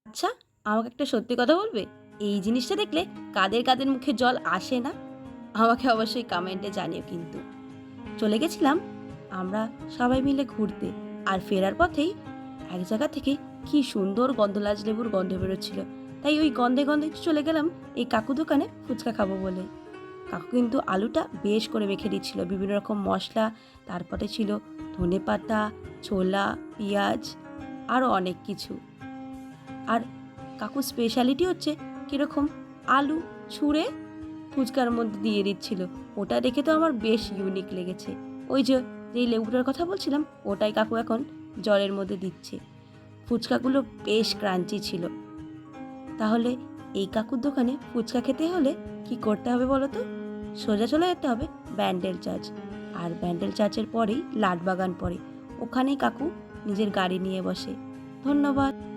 আচ্ছা, আমাকে একটা সত্যি কথা বলবে? এই জিনিসটা দেখলে কাদের কাদের মুখে জল আসে না? আমাকে অবশ্যই কমেন্টে জানিও কিন্তু। চলে গেছিলাম আমরা সবাই মিলে ঘুরতে। আর ফেরার পথেই এক জায়গা থেকে কি সুন্দর গন্ধরাজ লেবুর গন্ধ বেরোচ্ছিল। তাই ওই গন্ধে গন্ধে চলে গেলাম এই কাকু দোকানে ফুচকা খাবো বলে। কাকু কিন্তু আলুটা বেশ করে মেখে দিচ্ছিল, বিভিন্ন রকম মশলা, তারপরে ছিল ধনেপাতা, ছোলা, পেঁয়াজ, আরও অনেক কিছু। আর কাকুর স্পেশালিটি হচ্ছে কীরকম আলু ছুঁড়ে ফুচকার মধ্যে দিয়ে দিচ্ছিল। ওটা দেখে তো আমার বেশ ইউনিক লেগেছে। ওই যে যেই লেবুটার কথা বলছিলাম, ওটাই কাকু এখন জলের মধ্যে দিচ্ছে। ফুচকাগুলো বেশ ক্রাঞ্চি ছিল। তাহলে এই কাকুর দোকানে ফুচকা খেতে হলে কি করতে হবে বলো তো? সোজা চলে যেতে হবে ব্যান্ডেল চার্চ। আর ব্যান্ডেল চার্চের পরেই লাটবাগান পড়ে। ওখানেই কাকু নিজের গাড়ি নিয়ে বসে। ধন্যবাদ।